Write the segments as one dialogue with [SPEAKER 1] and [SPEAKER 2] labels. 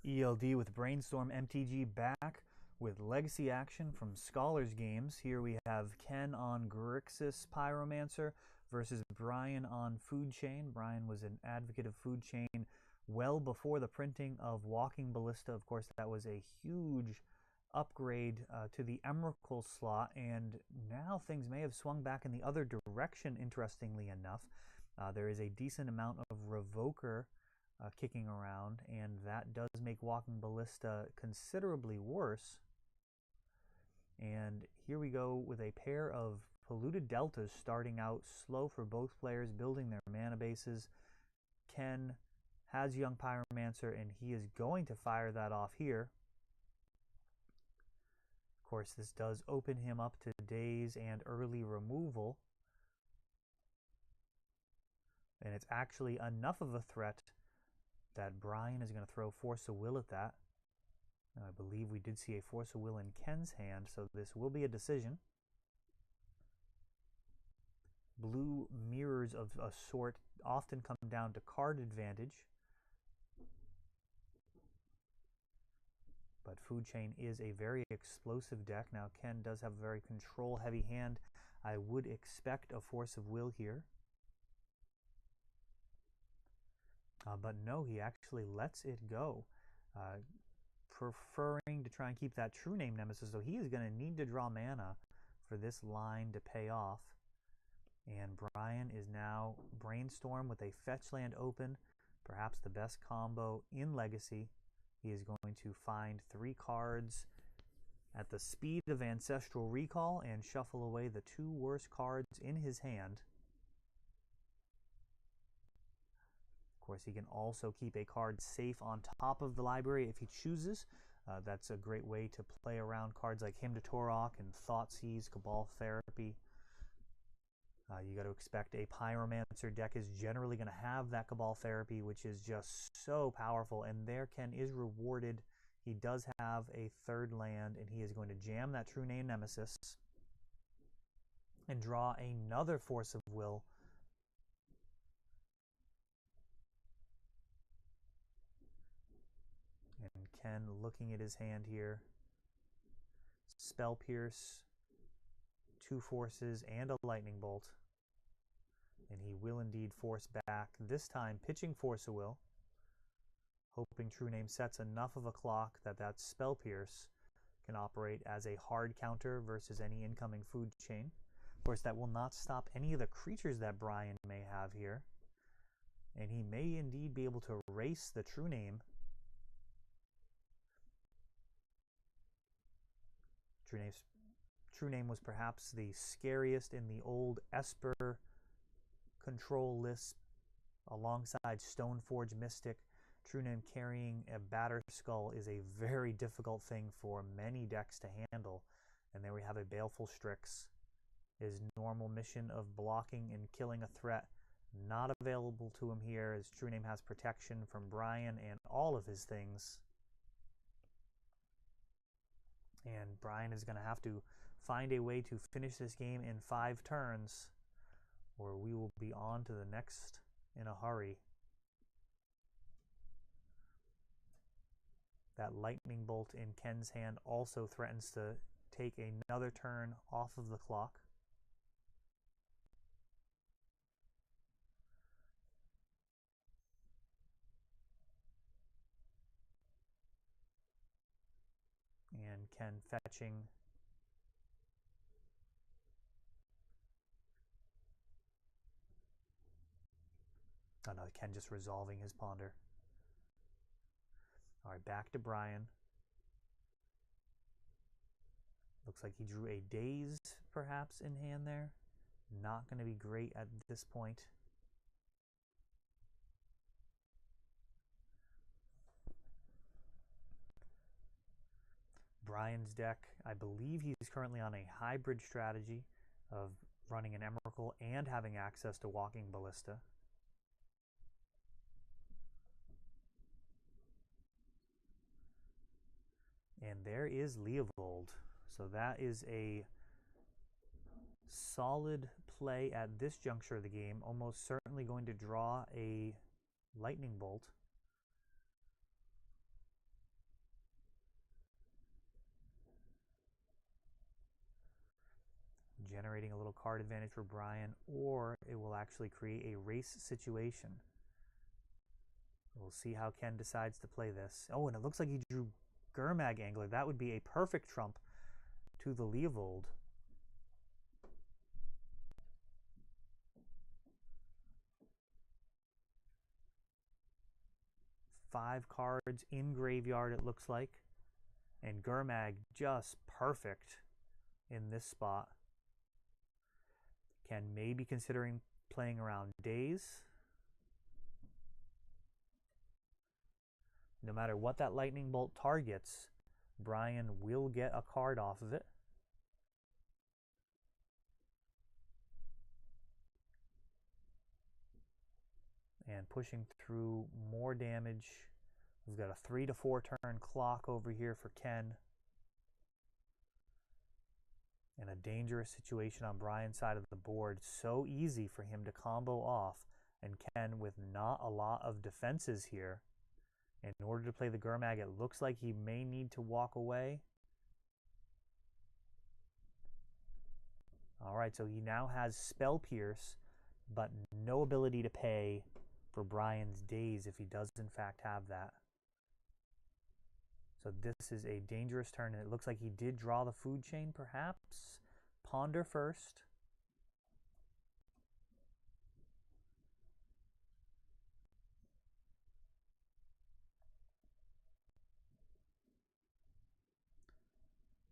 [SPEAKER 1] ELD with Brainstorm MTG back with legacy action from Scholars Games. Here we have Ken on Grixis Pyromancer versus Brian on Food Chain. Brian was an advocate of Food Chain well before the printing of Walking Ballista. Of course, that was a huge upgrade to the Emrakul slot, and now things may have swung back in the other direction, interestingly enough. There is a decent amount of Revoker kicking around, and that does make Walking Ballista considerably worse. And here we go with a pair of Polluted Deltas starting out slow for both players, building their mana bases. Ken has Young Pyromancer, and he is going to fire that off here. Of course, this does open him up to daze and early removal. And it's actually enough of a threat that Brian is going to throw Force of Will at that. Now, I believe we did see a Force of Will in Ken's hand, so this will be a decision. Blue mirrors of a sort often come down to card advantage. But Food Chain is a very explosive deck. Now, Ken does have a very control-heavy hand. I would expect a Force of Will here. But no, he actually lets it go, preferring to try and keep that True Name Nemesis. So he is going to need to draw mana for this line to pay off. And Brian is now Brainstorm with a fetch land open, perhaps the best combo in Legacy. He is going to find 3 cards at the speed of Ancestral Recall and shuffle away the 2 worst cards in his hand. Of course, he can also keep a card safe on top of the library if he chooses. That's a great way to play around cards like Hymn to Torok and Thoughtseize, Cabal Therapy. You got to expect a Pyromancer deck is generally going to have that Cabal Therapy, which is just so powerful. And there Ken is rewarded. He does have a 3rd land, and he is going to jam that True Name Nemesis and draw another Force of Will. And Ken looking at his hand here. Spell Pierce, 2 forces, and a Lightning Bolt. And he will indeed force back, this time pitching Force of Will, hoping True Name sets enough of a clock that that Spell Pierce can operate as a hard counter versus any incoming Food Chain. Of course, that will not stop any of the creatures that Brian may have here. And he may indeed be able to erase the True Name. True Name was perhaps the scariest in the old Esper control list, alongside Stoneforge Mystic. True Name carrying a Batter Skull is a very difficult thing for many decks to handle. And there we have a Baleful Strix. His normal mission of blocking and killing a threat not available to him here, as True Name has protection from Brian and all of his things. And Brian is going to have to find a way to finish this game in 5 turns, or we will be on to the next in a hurry. That Lightning Bolt in Ken's hand also threatens to take another turn off of the clock. And Ken fetching. Oh no, Ken just resolving his Ponder. Alright, back to Brian. Looks like he drew a Daze perhaps in hand there. Not going to be great at this point. Brian's deck, I believe he's currently on a hybrid strategy of running an Emrakul and having access to Walking Ballista. And there is Leovold. So that is a solid play at this juncture of the game. Almost certainly going to draw a Lightning Bolt. generating a little card advantage for Brian, or it will actually create a race situation. We'll see how Ken decides to play this. Oh, and it looks like he drew Gurmag Angler. That would be a perfect trump to the Leovold. Five cards in graveyard, it looks like. And Gurmag just perfect in this spot. Ken may be considering playing around Daze. No matter what that lightning bolt targets, Brian will get a card off of it. And pushing through more damage. We've got a 3 to 4 turn clock over here for Ken. And a dangerous situation on Brian's side of the board. So easy for him to combo off. And Ken with not a lot of defenses here. In order to play the Gurmag, it looks like he may need to walk away. Alright, so he now has Spell Pierce, but no ability to pay for Brian's Daze if he does in fact have that. So this is a dangerous turn, and it looks like he did draw the food chain perhaps. Ponder first.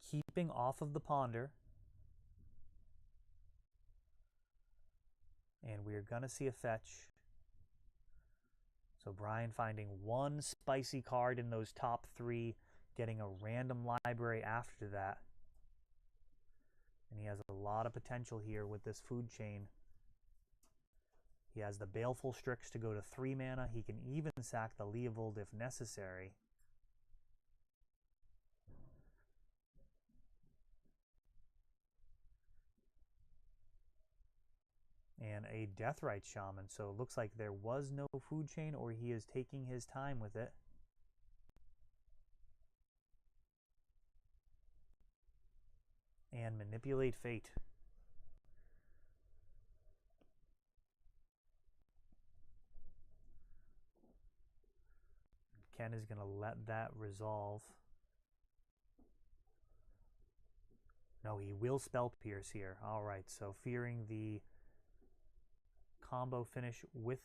[SPEAKER 1] Keeping off of the Ponder. And we're going to see a fetch. So Brian finding one spicy card in those top 3, getting a random library after that. And he has a lot of potential here with this food chain. He has the Baleful Strix to go to 3 mana. He can even sack the Leovold if necessary. And a Deathrite Shaman. So it looks like there was no food chain, or he is taking his time with it. And Manipulate Fate. Ken is going to let that resolve. No, he will Spell Pierce here. Alright, so fearing the combo finish with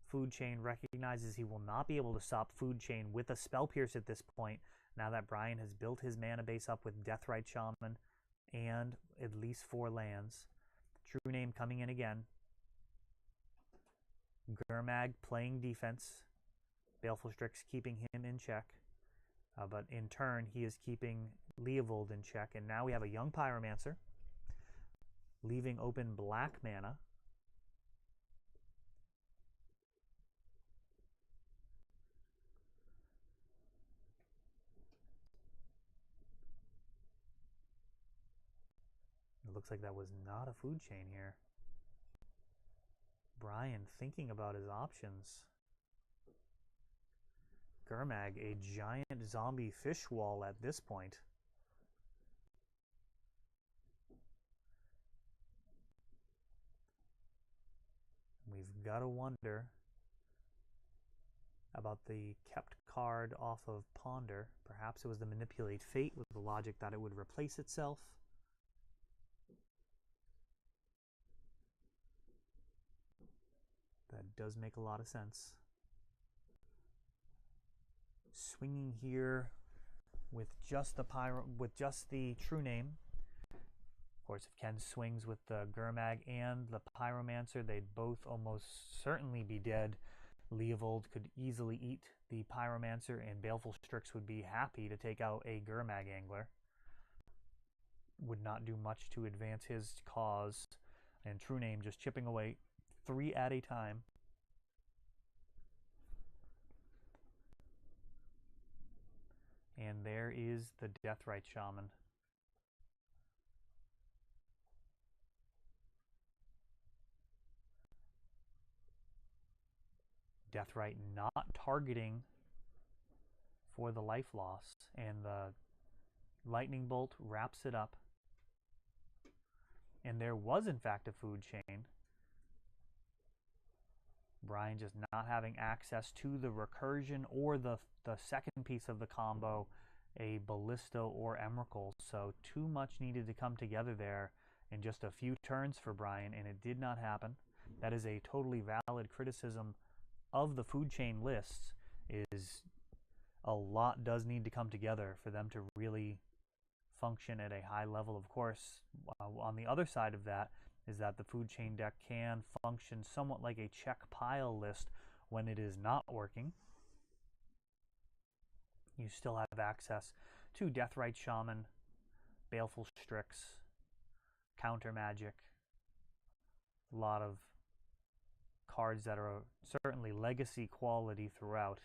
[SPEAKER 1] Food Chain, recognizes he will not be able to stop Food Chain with a Spell Pierce at this point, now that Brian has built his mana base up with Deathrite Shaman and at least 4 lands. True Name coming in again. Gurmag playing defense. Baleful Strix keeping him in check. But in turn, he is keeping Leovold in check. And now we have a Young Pyromancer, leaving open black mana. It looks like that was not a food chain here. Brian thinking about his options. Gurmag, a giant zombie fish wall at this point. We've got to wonder about the kept card off of Ponder. Perhaps it was the Manipulate Fate with the logic that it would replace itself. That does make a lot of sense. Swinging here with just the True Name. Of course, if Ken swings with the Gurmag and the Pyromancer, they'd both almost certainly be dead. Leovold could easily eat the Pyromancer, and Baleful Strix would be happy to take out a Gurmag Angler. Would not do much to advance his cause, and True Name just chipping away 3 at a time. And there is the Deathrite Shaman. Deathrite not targeting for the life loss, and the Lightning Bolt wraps it up. and there was in fact a food chain. Brian just not having access to the recursion or the second piece of the combo, a Ballista or Emrakul. So too much needed to come together there in just a few turns for Brian, and it did not happen. That is a totally valid criticism of the food chain lists, is a lot does need to come together for them to really function at a high level. Of course, on the other side of that is that the food chain deck can function somewhat like a check pile list when it is not working. You still have access to Deathrite Shaman, Baleful Strix, Counter Magic, a lot of cards that are certainly legacy quality throughout.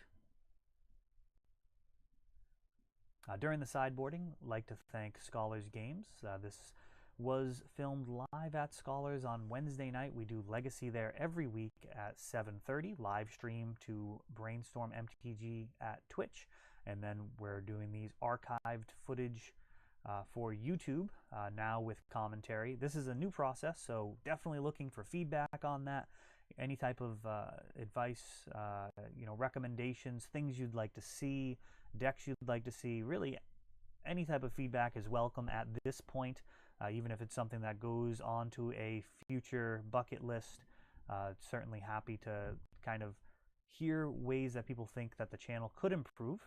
[SPEAKER 1] During the sideboarding, I'd like to thank Scholars Games. This was filmed live at Scholars on Wednesday night. We do Legacy there every week at 7:30, live stream to Brainstorm MTG at Twitch. And then we're doing these archived footage for YouTube now with commentary. This is a new process, so definitely looking for feedback on that. Any type of advice, recommendations, things you'd like to see, decks you'd like to see, really any type of feedback is welcome at this point, even if it's something that goes on to a future bucket list. Certainly happy to kind of hear ways that people think that the channel could improve.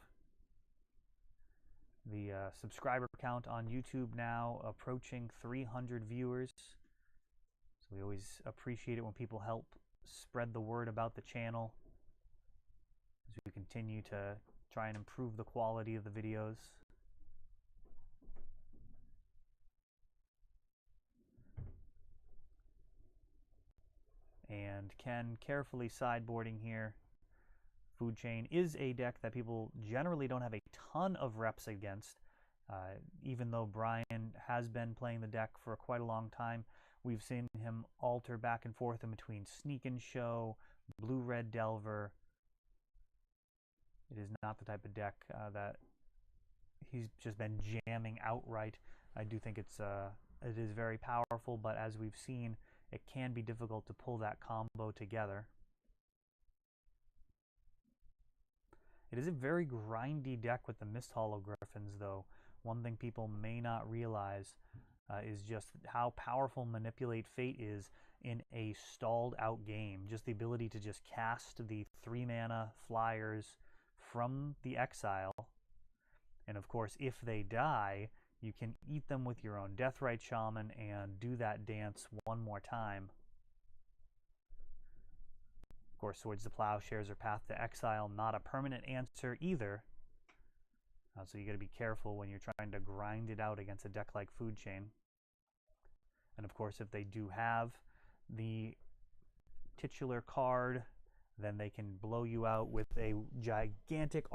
[SPEAKER 1] The subscriber count on YouTube now approaching 300 viewers. So we always appreciate it when people help spread the word about the channel as we continue to try and improve the quality of the videos. And Ken carefully sideboarding here. Food Chain is a deck that people generally don't have a ton of reps against. Even though Brian has been playing the deck for quite a long time, we've seen him alter back and forth in between Sneak and Show, Blue-Red Delver. It is not the type of deck that he's just been jamming outright. I do think it is very powerful, but as we've seen, it can be difficult to pull that combo together. It is a very grindy deck with the Mist Hologriffins, though. One thing people may not realize is just how powerful Manipulate Fate is in a stalled out game. Just the ability to just cast the 3-mana flyers from the exile. And of course, if they die, you can eat them with your own Deathrite Shaman and do that dance one more time. Of course, Swords to Plowshares or Path to Exile, not a permanent answer either. So you got to be careful when you're trying to grind it out against a deck like Food Chain. And of course, if they do have the titular card, then they can blow you out with a gigantic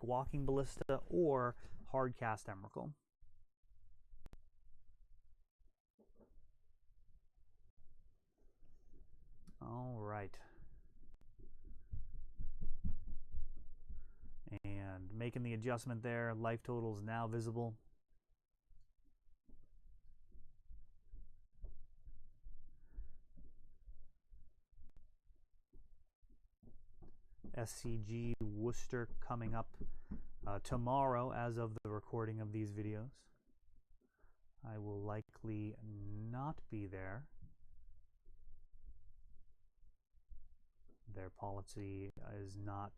[SPEAKER 1] Walking Ballista or Hardcast Emrakul. All right. And making the adjustment there, life total is now visible. SCG Worcester coming up tomorrow as of the recording of these videos. I will likely not be there. Their policy is not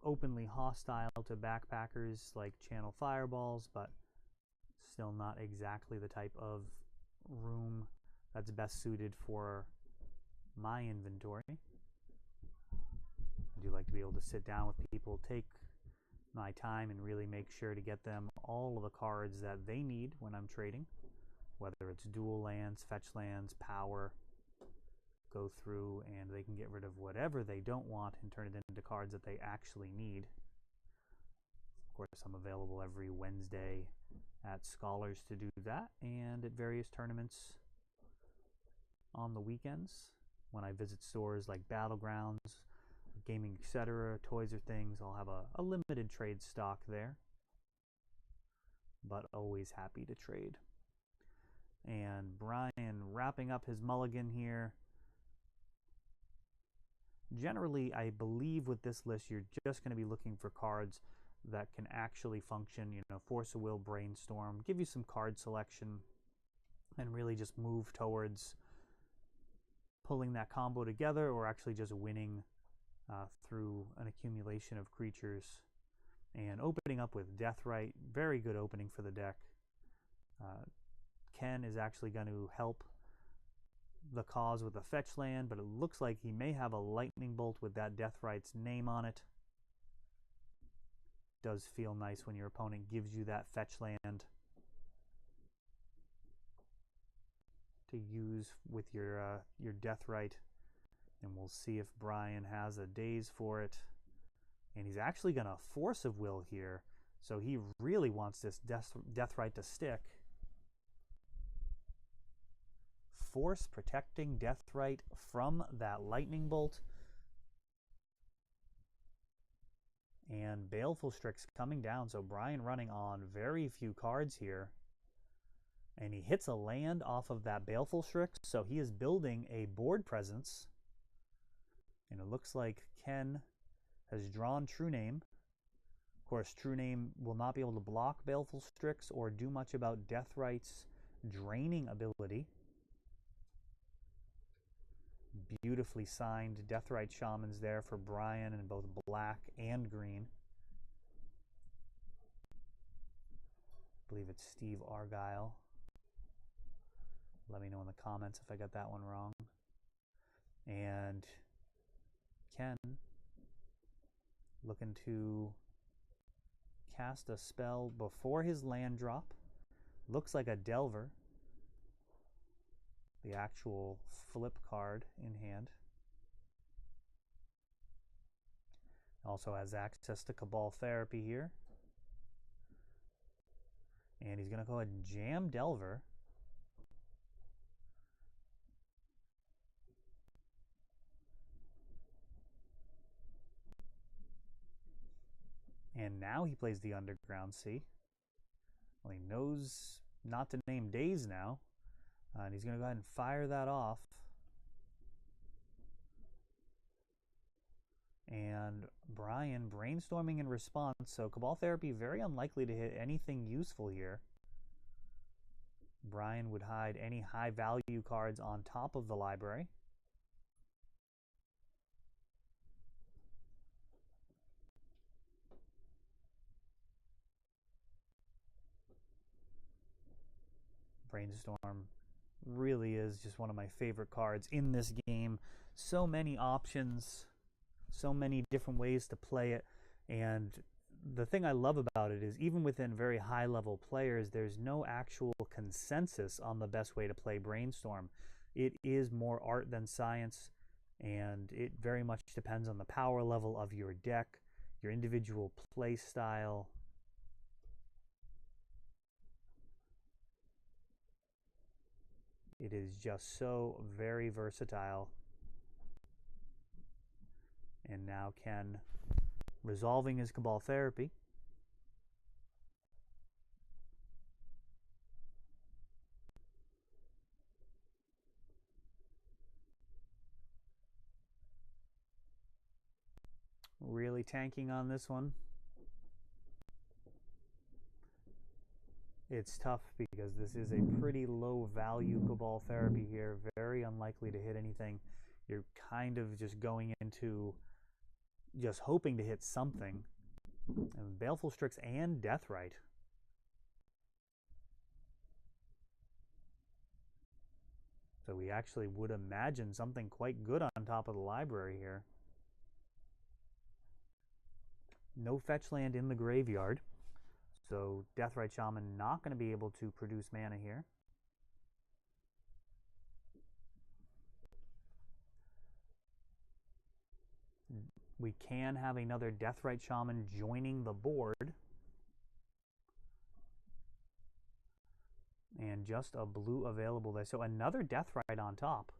[SPEAKER 1] openly hostile to backpackers like Channel Fireballs, but still not exactly the type of room that's best suited for my inventory. I do like to be able to sit down with people, take my time, and really make sure to get them all of the cards that they need when I'm trading, whether it's dual lands, fetch lands, power. Go through and they can get rid of whatever they don't want and turn it into cards that they actually need. Of course, I'm available every Wednesday at Scholars to do that, and at various tournaments on the weekends when I visit stores like Battlegrounds, Gaming, etc., Toys or Things. I'll have a limited trade stock there, but always happy to trade. And Brian wrapping up his mulligan here. Generally, I believe with this list, you're just going to be looking for cards that can actually function, you know, Force of Will, Brainstorm, give you some card selection, and really just move towards pulling that combo together or actually just winning through an accumulation of creatures. And opening up with Deathrite, very good opening for the deck. Ken is actually going to help the cause with a fetch land, but it looks like he may have a lightning bolt with that Deathrite's name on it. Does feel nice when your opponent gives you that fetch land to use with your Deathrite. And we'll see if Brian has a daze for it. And he's actually going to Force of Will here, so he really wants this Deathrite to stick. Force protecting Deathrite from that lightning bolt. And Baleful Strix coming down, so Brian running on very few cards here. And he hits a land off of that Baleful Strix, so he is building a board presence. And it looks like Ken has drawn True Name. Of course, True Name will not be able to block Baleful Strix or do much about Deathrite's draining ability. Beautifully signed Deathrite Shamans there for Brian in both black and green. I believe it's Steve Argyle. Let me know in the comments if I got that one wrong. And Ken looking to cast a spell before his land drop. Looks like a Delver. The actual flip card in hand. Also has access to Cabal Therapy here. And he's going to go ahead and jam Delver. And now he plays the Underground Sea. Well, he knows not to name days now. And he's going to go ahead and fire that off. And Brian brainstorming in response. So Cabal Therapy very unlikely to hit anything useful here. Brian would hide any high value cards on top of the library. Brainstorm really is just one of my favorite cards in this game. So many options, so many different ways to play it. And the thing I love about it is even within very high level players, there's no actual consensus on the best way to play Brainstorm. It is more art than science, and it very much depends on the power level of your deck, your individual play style. It is just so very versatile. And now Ken resolving his Cabal Therapy. Really tanking on this one. It's tough because this is a pretty low value Cabal Therapy here. Very unlikely to hit anything. You're kind of just going into just hoping to hit something. And Baleful Strix and Deathrite. So we actually would imagine something quite good on top of the library here. No fetch land in the graveyard. So Deathrite Shaman not going to be able to produce mana here. We can have another Deathrite Shaman joining the board. And just a blue available there. So another Deathrite on top.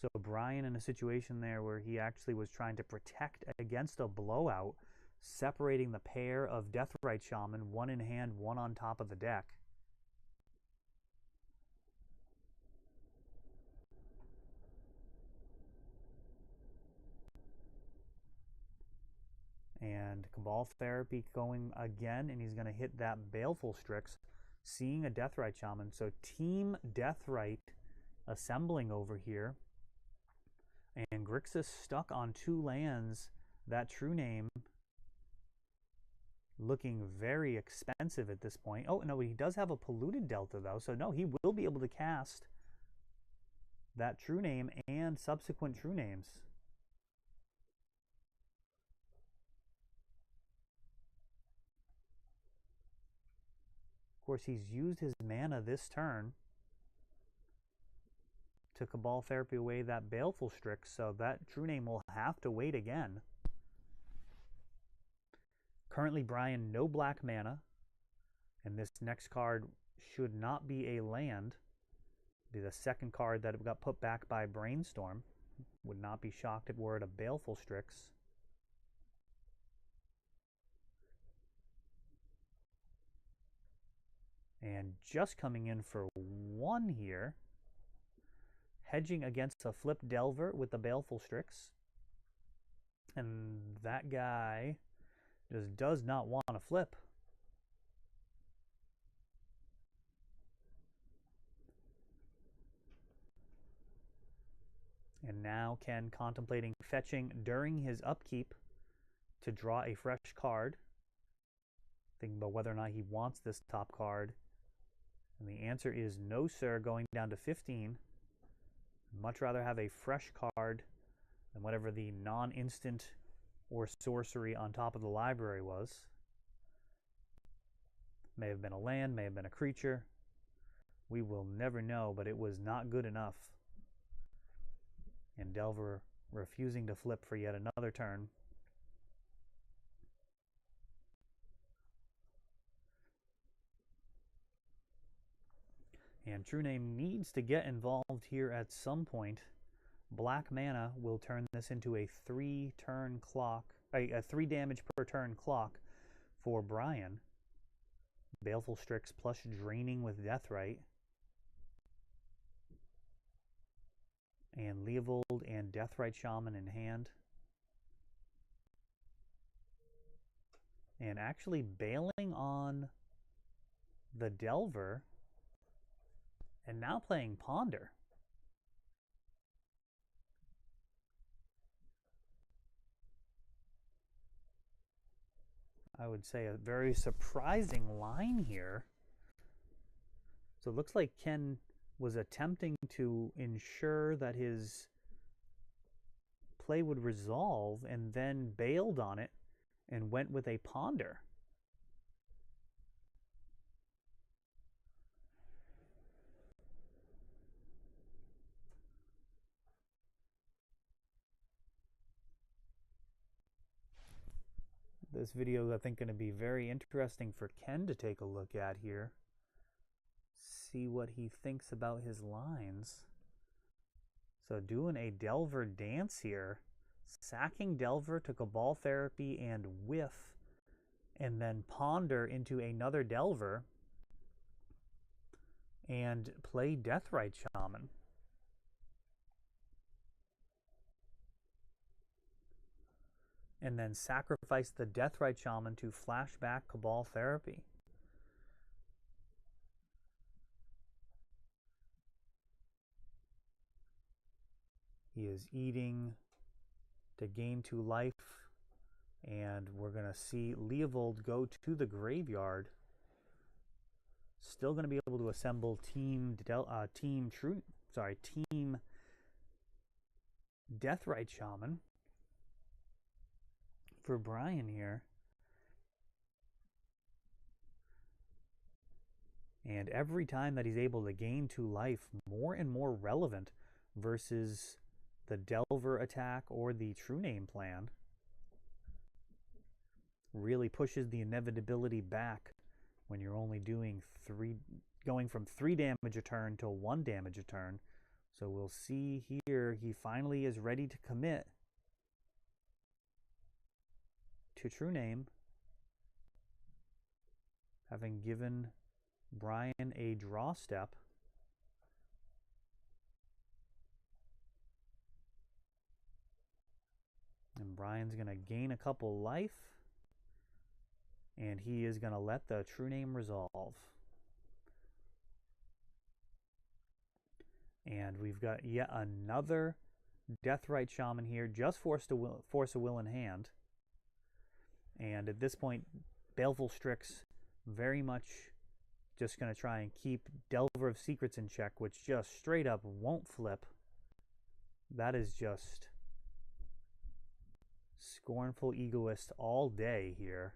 [SPEAKER 1] So Brian in a situation there where he actually was trying to protect against a blowout, separating the pair of Deathrite Shaman, one in hand, one on top of the deck. And Cabal Therapy going again, and he's going to hit that Baleful Strix, seeing a Deathrite Shaman. So Team Deathrite assembling over here. And Grixis stuck on 2 lands. That True Name looking very expensive at this point. Oh, no, he does have a Polluted Delta, though. So, no, he will be able to cast that True Name and subsequent True Names. Of course, he's used his mana this turn to Cabal Therapy away that Baleful Strix, so that True Name will have to wait again. Currently, Brian, no black mana, and this next card should not be a land. It'll be the second card that got put back by Brainstorm. Would not be shocked if we're at a Baleful Strix. And just coming in for 1 here, hedging against a Flip Delver with the Baleful Strix. And that guy just does not want to flip. And now Ken contemplating fetching during his upkeep to draw a fresh card. Thinking about whether or not he wants this top card. And the answer is no, sir, going down to 15. Much rather have a fresh card than whatever the non-instant or sorcery on top of the library was. May have been a land, may have been a creature. We will never know, but it was not good enough. And Delver refusing to flip for yet another turn. And True Name needs to get involved here at some point. Black mana will turn this into a 3-turn clock, a 3 damage per turn clock for Brian. Baleful Strix plus draining with Deathrite. And Leovold and Deathrite Shaman in hand. And actually bailing on the Delver. And now playing Ponder. I would say a very surprising line here. So it looks like Ken was attempting to ensure that his play would resolve and then bailed on it and went with a Ponder. This video is, I think, going to be very interesting for Ken to take a look at here. See what he thinks about his lines. So doing a Delver dance here. Sacking Delver to Cabal Therapy and whiff. And then Ponder into another Delver. And play Deathrite Shaman. And then sacrifice the Deathrite Shaman to flashback Cabal Therapy. He is eating to gain 2 life. And we're going to see Leovold go to the graveyard. Still going to be able to assemble Team Deathrite Shaman for Brian here. And every time that he's able to gain 2 life, more and more relevant versus the Delver attack or the True Name plan. Really pushes the inevitability back when you're only doing going from 3 damage a turn to 1 damage a turn. So we'll see here, he finally is ready to commit to True Name, having given Brian a draw step. And Brian's going to gain a couple life. And he is going to let the true name resolve. And we've got yet another Deathrite Shaman here, just force a will in hand. And at this point, Baleful Strix very much just going to try and keep Delver of Secrets in check, which just straight up won't flip. That is just scornful egoist all day here.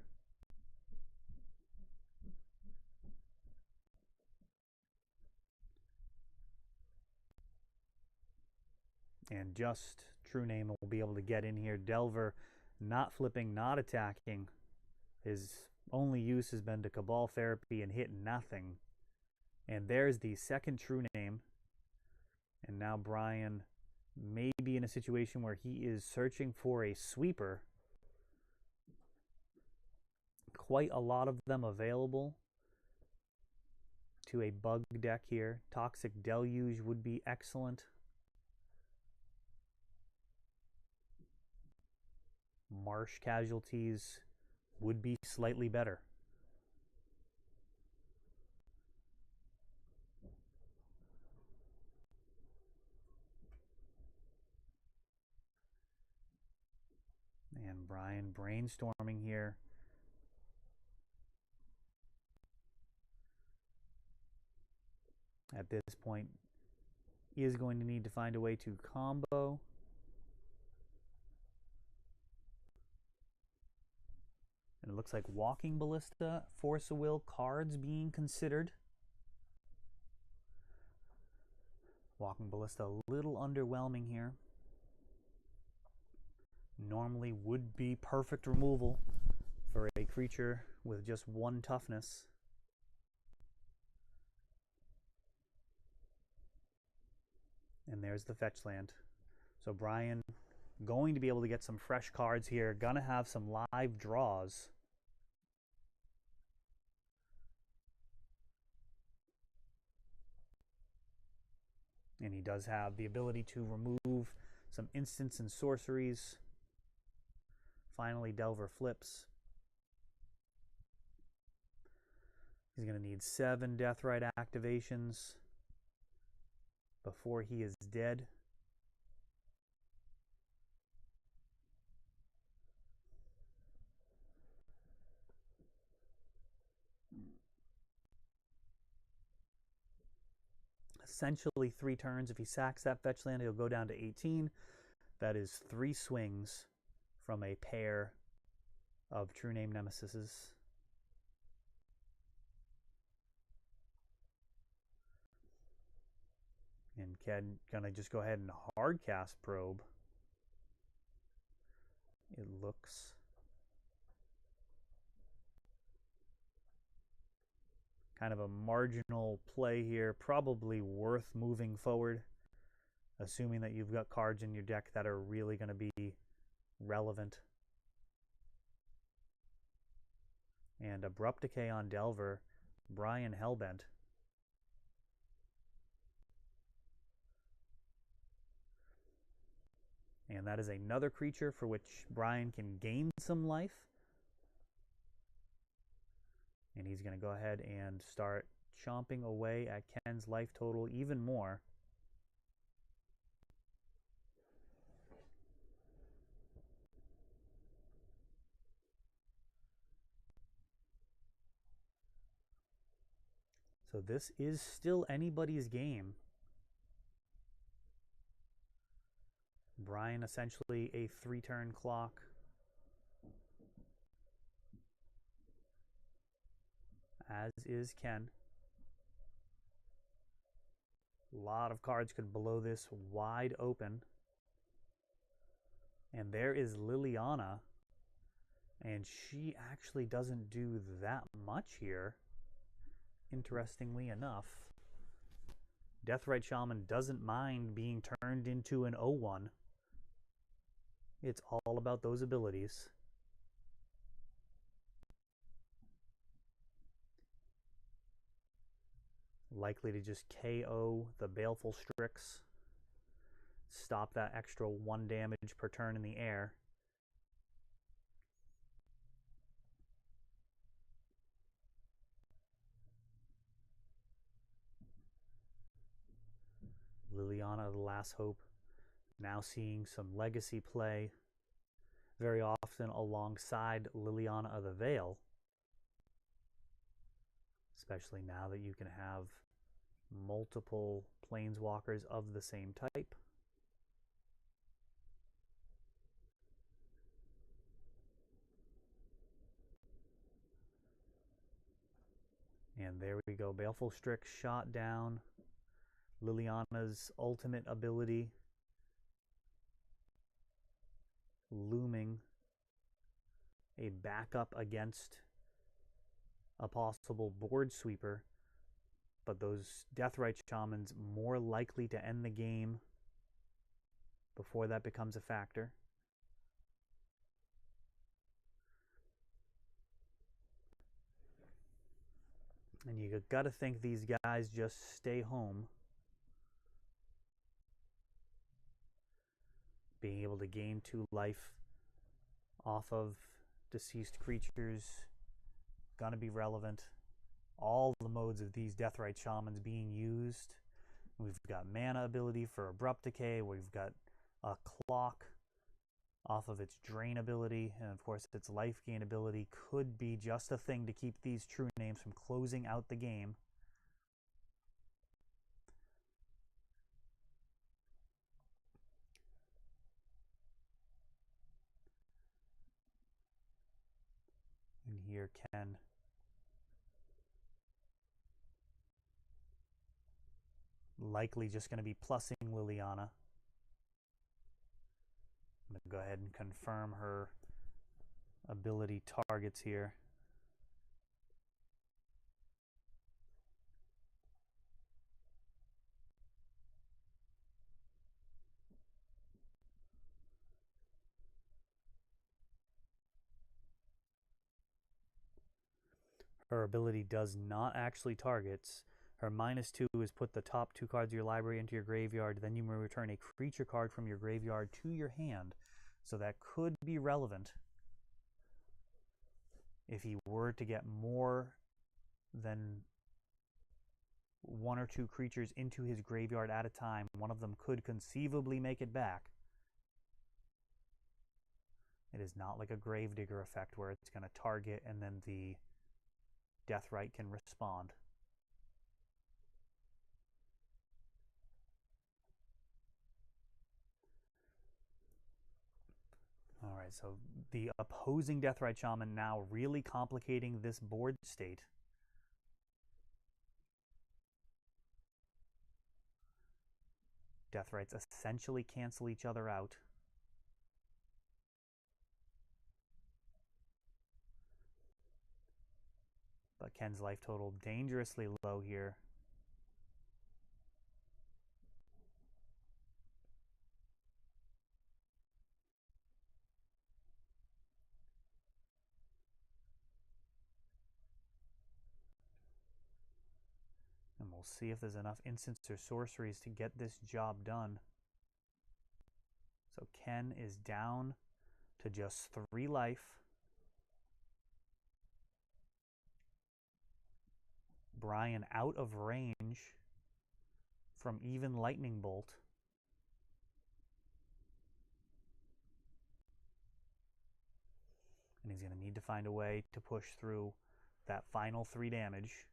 [SPEAKER 1] And just true name will be able to get in here. Delver not flipping, not attacking. His only use has been to Cabal Therapy and hit nothing. And there's the second true name. And now Brian may be in a situation where he is searching for a sweeper. Quite a lot of them available to a bug deck here. Toxic Deluge would be excellent. Marsh Casualties would be slightly better. And Brian brainstorming here. At this point, he is going to need to find a way to combo. And it looks like Walking Ballista, Force of Will cards being considered. Walking Ballista a little underwhelming here. Normally would be perfect removal for a creature with just one toughness. And there's the fetch land. So Brian going to be able to get some fresh cards here. Gonna have some live draws. And he does have the ability to remove some instants and sorceries. Finally, Delver flips. He's going to need 7 Deathrite activations before he is dead. Essentially 3 turns. If he sacks that fetch land, he'll go down to 18. That is 3 swings from a pair of True Name Nemesises. And Ken gonna just go ahead and hard cast Probe. It looks kind of a marginal play here, probably worth moving forward, assuming that you've got cards in your deck that are really going to be relevant. And Abrupt Decay on Delver, Brian Hellbent. And that is another creature for which Brian can gain some life. And he's going to go ahead and start chomping away at Ken's life total even more. So this is still anybody's game. Brian essentially a 3-turn clock. As is Ken. A lot of cards could blow this wide open. And there is Liliana. And she actually doesn't do that much here, interestingly enough. Deathrite Shaman doesn't mind being turned into an 0-1. It's all about those abilities. Likely to just KO the Baleful Strix. Stop that extra 1 damage per turn in the air. Last Hope. Now seeing some legacy play, very often alongside Liliana of the Veil, especially now that you can have multiple planeswalkers of the same type. And there we go. Baleful Strix shot down. Liliana's ultimate ability looming a backup against a possible board sweeper, but those Deathrite Shamans more likely to end the game before that becomes a factor. And you got to think these guys just stay home. Being able to gain 2 life off of deceased creatures going to be relevant. All the modes of these Deathrite Shamans being used. We've got mana ability for Abrupt Decay. We've got a clock off of its drain ability, and of course its life gain ability could be just a thing to keep these true names from closing out the game. And here Ken likely just going to be plussing Liliana. I'm going to go ahead and confirm her ability targets here. Her ability does not actually targets. Her -2 is put the top 2 cards of your library into your graveyard. Then you may return a creature card from your graveyard to your hand. So that could be relevant if he were to get more than 1 or 2 creatures into his graveyard at a time. One of them could conceivably make it back. It is not like a Gravedigger effect where it's going to target and then the Deathrite can respond. All right, so the opposing Deathrite Shaman now really complicating this board state. Deathrites essentially cancel each other out. But Ken's life total dangerously low here. And we'll see if there's enough instants or sorceries to get this job done. So Ken is down to just 3 life. Brian out of range from even Lightning Bolt. And he's going to need to find a way to push through that final 3 damage.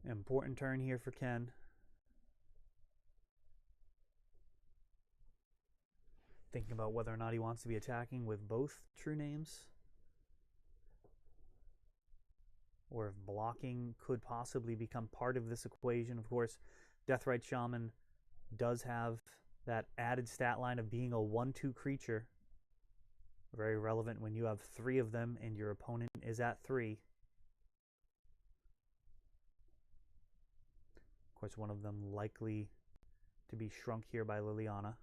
[SPEAKER 1] Important turn here for Ken. Thinking about whether or not he wants to be attacking with both true names, or if blocking could possibly become part of this equation. Of course, Deathrite Shaman does have that added stat line of being a 1/2 creature. Very relevant when you have 3 of them and your opponent is at 3. Of course, one of them likely to be shrunk here by Liliana.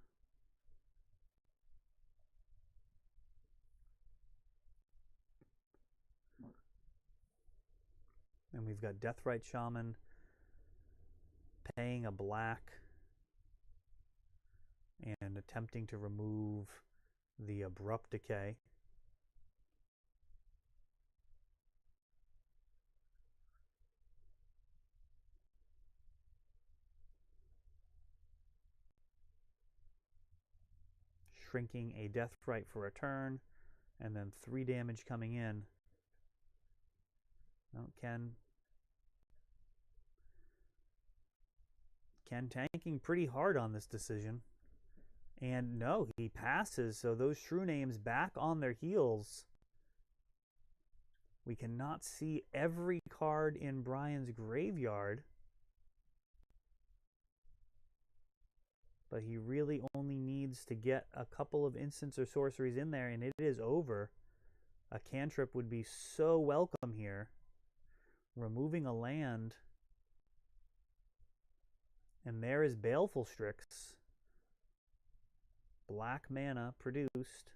[SPEAKER 1] And we've got Deathrite Shaman paying a black and attempting to remove the Abrupt Decay. Shrinking a Deathrite for a turn, and then 3 damage coming in. Oh, Ken tanking pretty hard on this decision. And no, he passes, so those true names back on their heels. We cannot see every card in Brian's graveyard, but he really only needs to get a couple of instants or sorceries in there, and it is over. A cantrip would be so welcome here. Removing a land. And there is Baleful Strix. Black mana produced.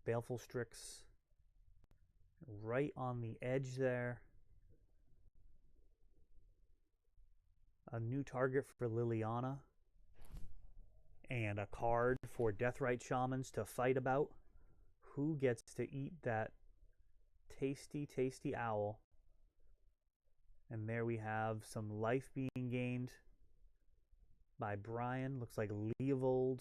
[SPEAKER 1] Baleful Strix right on the edge there. A new target for Liliana. And a card for Deathrite Shamans to fight about. Who gets to eat that tasty, tasty owl? And there we have some life being gained by Brian. Looks like Leovold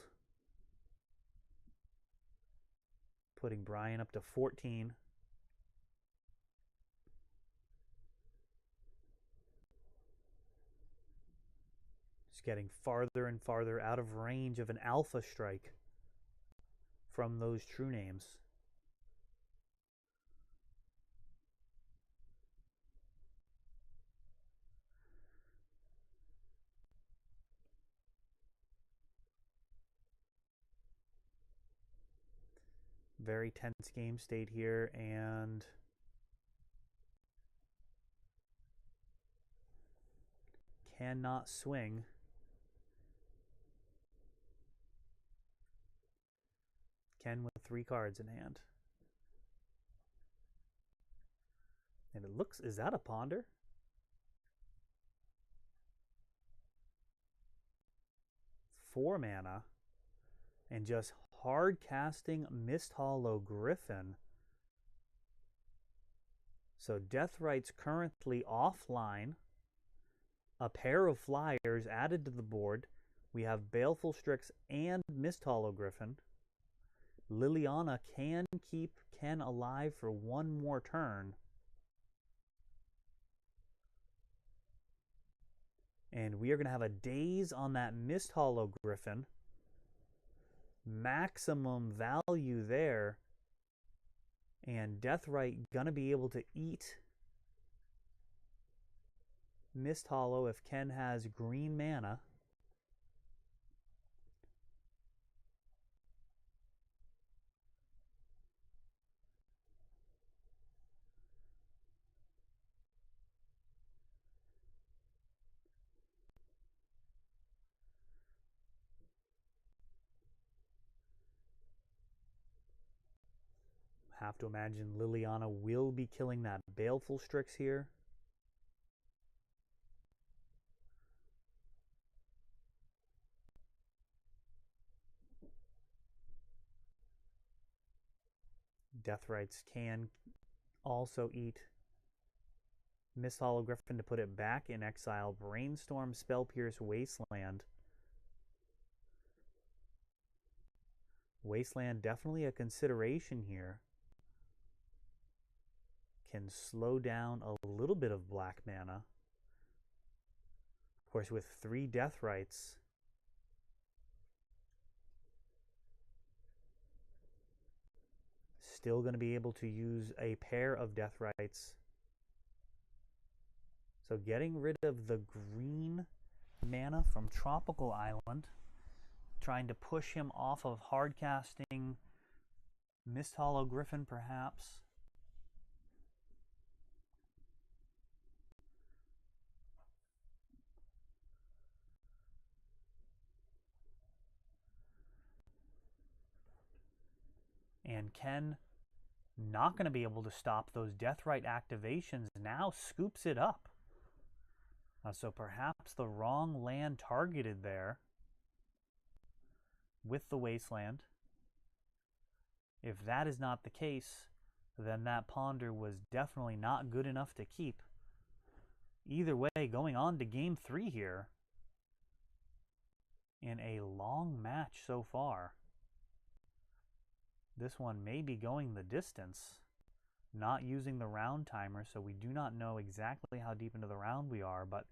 [SPEAKER 1] putting Brian up to 14. Just getting farther and farther out of range of an alpha strike from those true names. Very tense game state here, and cannot swing. Ken with 3 cards in hand. And it looks, is that a Ponder? Four mana. And just hard casting Mist Hollow Griffin. So Deathrite's currently offline. A pair of flyers added to the board. We have Baleful Strix and Mist Hollow Griffin. Liliana can keep Ken alive for 1 more turn. And we are going to have a daze on that Mist Hollow Griffin. Maximum value there. And Deathrite going to be able to eat Mist Hollow if Ken has green mana. Have to imagine Liliana will be killing that Baleful Strix here. Deathrites can also eat Mist Hollow Griffin to put it back in exile. Brainstorm, Spell Pierce, Wasteland. Wasteland definitely a consideration here. Can slow down a little bit of black mana. Of course, with 3 Deathrites, still going to be able to use a pair of Deathrites. So getting rid of the green mana from Tropical Island, trying to push him off of hard casting Mist Hollow Griffin perhaps. And Ken, not going to be able to stop those Deathrite activations, now scoops it up. So perhaps the wrong land targeted there with the Wasteland. If that is not the case, then that Ponder was definitely not good enough to keep. Either way, going on to game 3 here in a long match so far. This one may be going the distance, not using the round timer, so we do not know exactly how deep into the round we are, but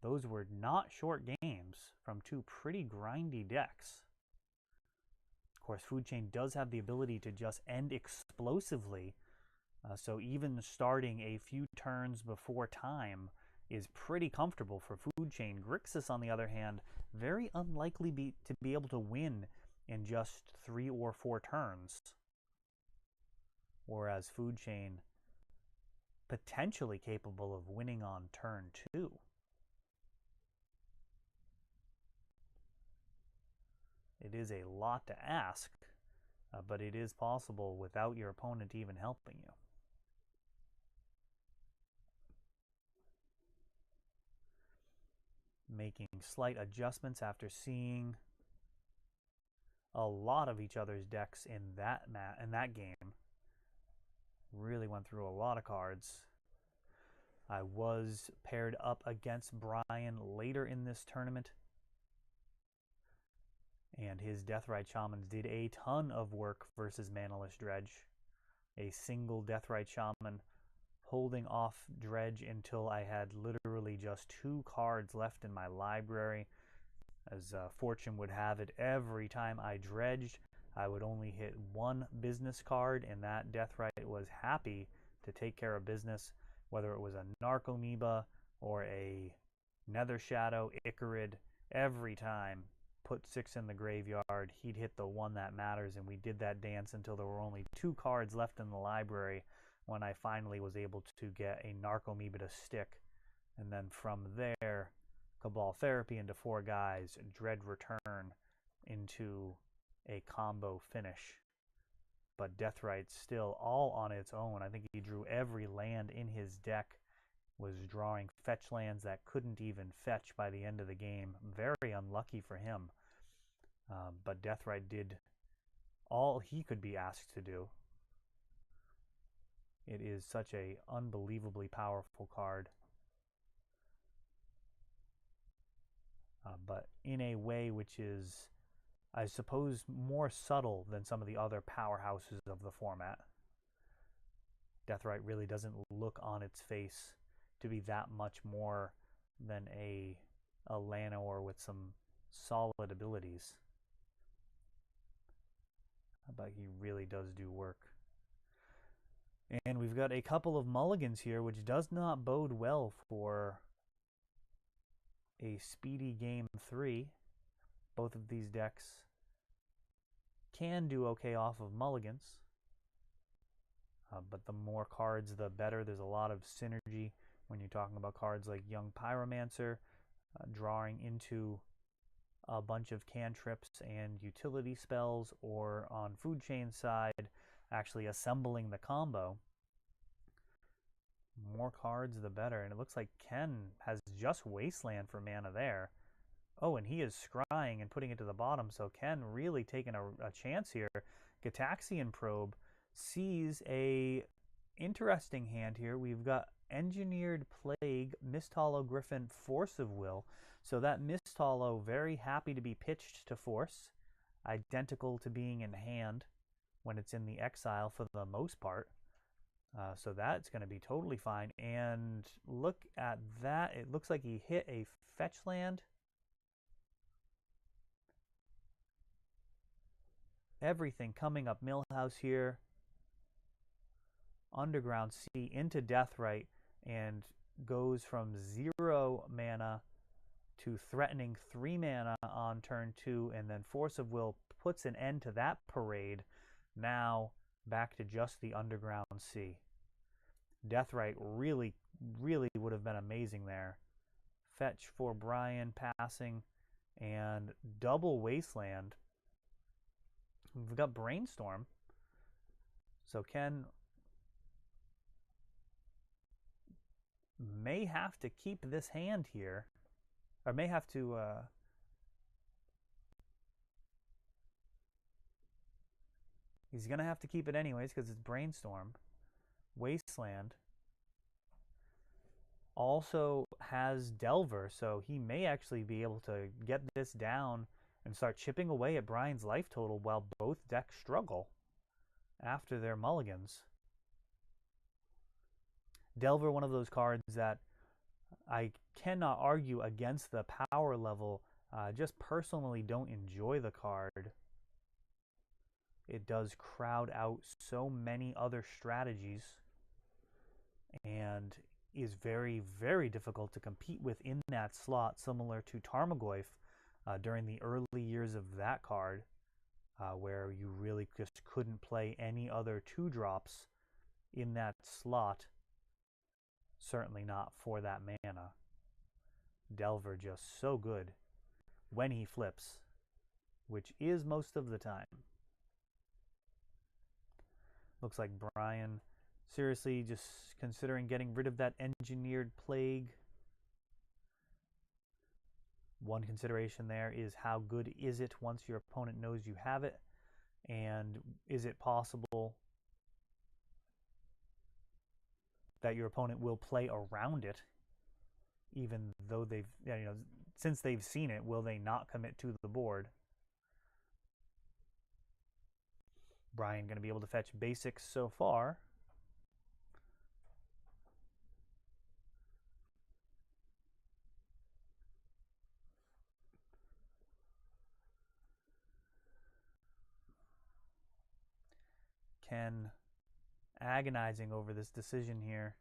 [SPEAKER 1] those were not short games from two pretty grindy decks. Of course, Food Chain does have the ability to just end explosively, so even starting a few turns before time is pretty comfortable for Food Chain. Grixis, on the other hand, very unlikely to be able to win in just 3 or 4 turns. Whereas Food Chain potentially capable of winning on turn 2. It is a lot to ask, but it is possible without your opponent even helping you. Making slight adjustments after seeing a lot of each other's decks in that game. Really went through a lot of cards. I was paired up against Brian later in this tournament, and his Deathrite Shamans did a ton of work versus Manaless Dredge. A single Deathrite Shaman holding off Dredge until I had literally just 2 cards left in my library. As fortune would have it, every time I dredged, I would only hit 1 business card, and that Deathrite was happy to take care of business, whether it was a Narcomoeba or a Nether Shadow, Icarid. Every time, put 6 in the graveyard, he'd hit the one that matters, and we did that dance until there were only 2 cards left in the library when I finally was able to get a Narcomoeba to stick. And then from there, Cabal Therapy into 4 guys, Dread Return into a combo finish. But Deathrite still all on its own. I think he drew every land in his deck, was drawing fetch lands that couldn't even fetch by the end of the game. Very unlucky for him. But Deathrite did all he could be asked to do. It is such a unbelievably powerful card. But in a way which is, I suppose, more subtle than some of the other powerhouses of the format. Deathrite really doesn't look on its face to be that much more than a Llanowar with some solid abilities. But he really does do work. And we've got a couple of mulligans here, which does not bode well for a speedy game 3. Both of these decks can do okay off of mulligans. But the more cards, the better. There's a lot of synergy when you're talking about cards like Young Pyromancer, drawing into a bunch of cantrips and utility spells, or on Food Chain side, actually assembling the combo. More cards, the better. And it looks like Ken has just Wasteland for mana there. Oh, and he is scrying and putting it to the bottom, so Ken really taking a chance here. Gataxian Probe sees a interesting hand here. We've got Engineered Plague, Mist Hollow Griffin, Force of Will. So that Mist Hollow very happy to be pitched to Force, identical to being in hand when it's in the exile for the most part. So that's going to be totally fine. And look at that. It looks like he hit a fetch land. Everything coming up Millhouse here. Underground Sea into Deathrite, and goes from 0 mana to threatening 3 mana on turn 2, and then Force of Will puts an end to that parade. Now back to just the Underground Sea. Deathrite really would have been amazing there. Fetch for Brian, passing, and double Wasteland. We've got Brainstorm. So Ken may have to keep this hand here, or may have to he's gonna have to keep it anyways because it's Brainstorm. Wasteland also has Delver, so he may actually be able to get this down and start chipping away at Brian's life total while both decks struggle after their mulligans. Delver, one of those cards that I cannot argue against the power level. Just personally don't enjoy the card. It does crowd out so many other strategies and is very, very difficult to compete with in that slot, similar to Tarmogoyf during the early years of that card, where you really just couldn't play any other 2-drops in that slot. Certainly not for that mana. Delver just so good when he flips, which is most of the time. Looks like Brian seriously just considering getting rid of that Engineered Plague. One consideration there is how good is it once your opponent knows you have it, and is it possible that your opponent will play around it, even though they've, since they've seen it, will they not commit to the board? Brian going to be able to fetch basics so far. Ken agonizing over this decision here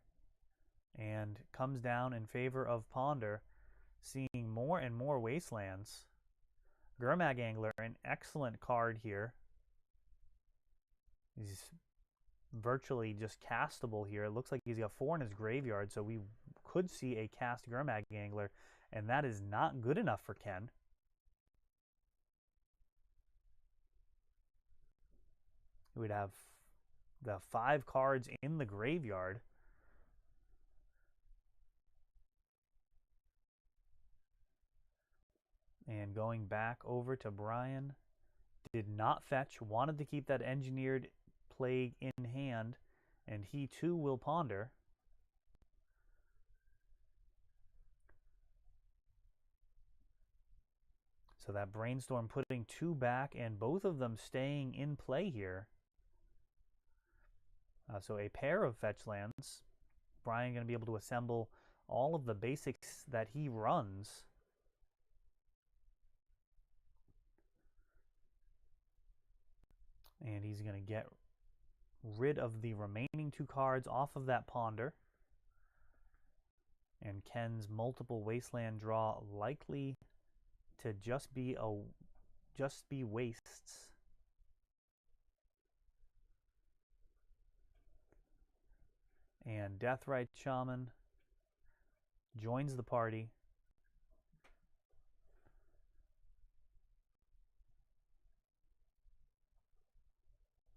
[SPEAKER 1] and comes down in favor of Ponder, seeing more and more wastelands. Gurmag Angler, an excellent card here. He's virtually just castable here. It looks like he's got 4 in his graveyard, so we could see a cast Gurmag Angler, and that is not good enough for Ken. He would have the 5 cards in the graveyard. And going back over to Brian, did not fetch, wanted to keep that Engineered Plague in hand, and he too will ponder. So that Brainstorm putting 2 back, and both of them staying in play here. So a pair of fetch lands. Brian going to be able to assemble all of the basics that he runs. And he's going to get rid of the remaining 2 cards off of that ponder. And Ken's multiple wasteland draw likely to just be wastes. And Deathrite Shaman joins the party.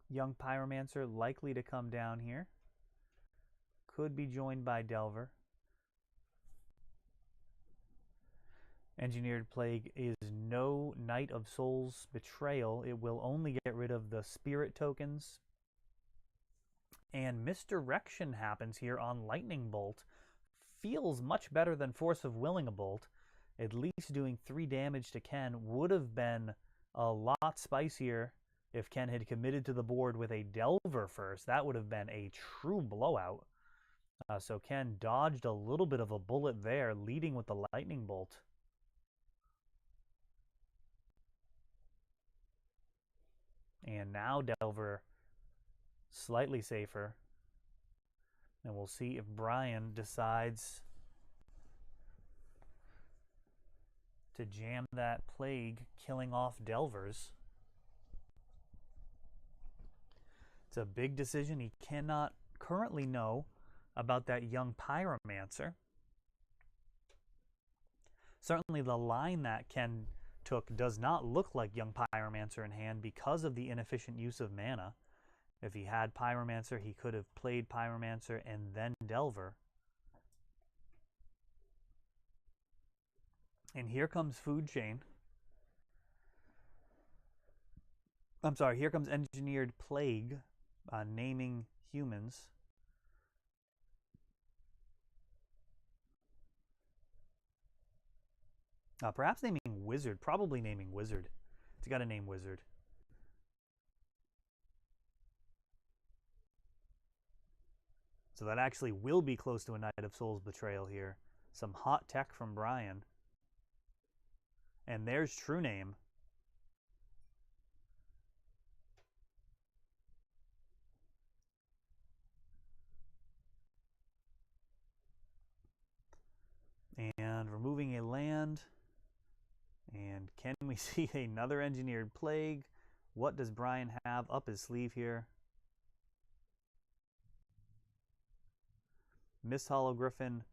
[SPEAKER 1] Young Pyromancer likely to come down here. Could be joined by Delver. Engineered Plague is no Knight of Souls Betrayal. It will only get rid of the spirit tokens. And misdirection happens here on Lightning Bolt. Feels much better than Force of Willing a Bolt. At least doing 3 damage to Ken would have been a lot spicier if Ken had committed to the board with a Delver first. That would have been a true blowout. So Ken dodged a little bit of a bullet there, leading with the Lightning Bolt. And now Delver slightly safer. And we'll see if Brian decides to jam that Plague, killing off Delvers. It's a big decision. He cannot currently know about that young Pyromancer. Certainly the line that Ken took does not look like young Pyromancer in hand because of the inefficient use of mana. If he had Pyromancer, he could have played Pyromancer and then Delver. And here comes Food Chain. I'm sorry, here comes Engineered Plague, naming humans. Perhaps naming Wizard. Probably naming Wizard. It's got to name Wizard. So that actually will be close to a Knight of Souls Betrayal here. Some hot tech from Brian. And there's True Name. And removing a land. And can we see another Engineered Plague? What does Brian have up his sleeve here? Mist Hollow Griffin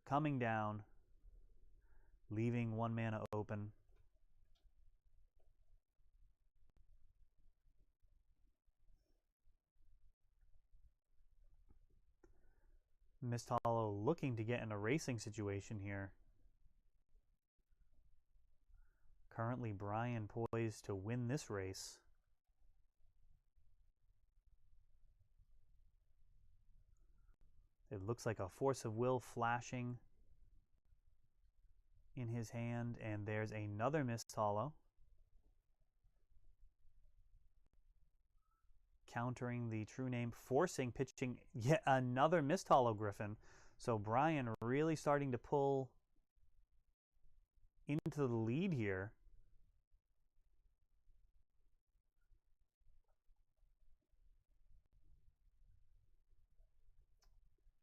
[SPEAKER 1] coming down, leaving 1 mana open. Mist Hollow looking to get in a racing situation here. Currently, Brian poised to win this race. It looks like a Force of Will flashing in his hand, and there's another Mist Hollow. Countering the True Name, forcing pitching yet another Mist Hollow Griffin. So Brian really starting to pull into the lead here.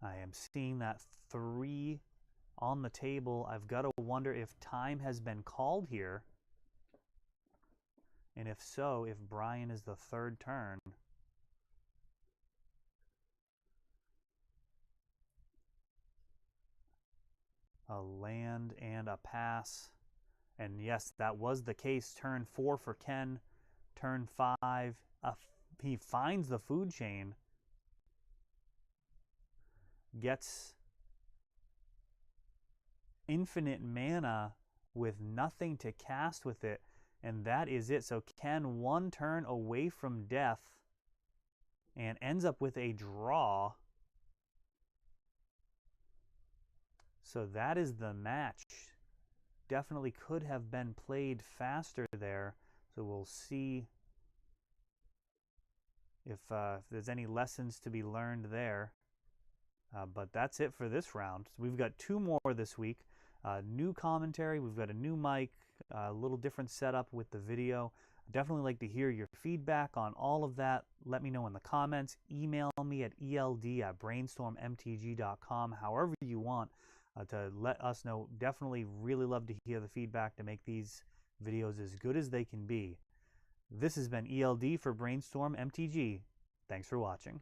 [SPEAKER 1] I am seeing that 3 on the table. I've got to wonder if time has been called here. And if so, if Brian is the 3rd turn. A land and a pass. And yes, that was the case. Turn 4 for Ken. Turn 5, he finds the Food Chain. Gets infinite mana with nothing to cast with it, and that is it. So Ken 1 turn away from death and ends up with a draw. So that is the match. Definitely could have been played faster there. So we'll see if there's any lessons to be learned there. But that's it for this round. So we've got 2 more this week. New commentary. We've got a new mic, a little different setup with the video. I'd definitely like to hear your feedback on all of that. Let me know in the comments. Email me at eld@brainstormmtg.com, however you want to let us know. Definitely really love to hear the feedback to make these videos as good as they can be. This has been ELD for Brainstorm MTG. Thanks for watching.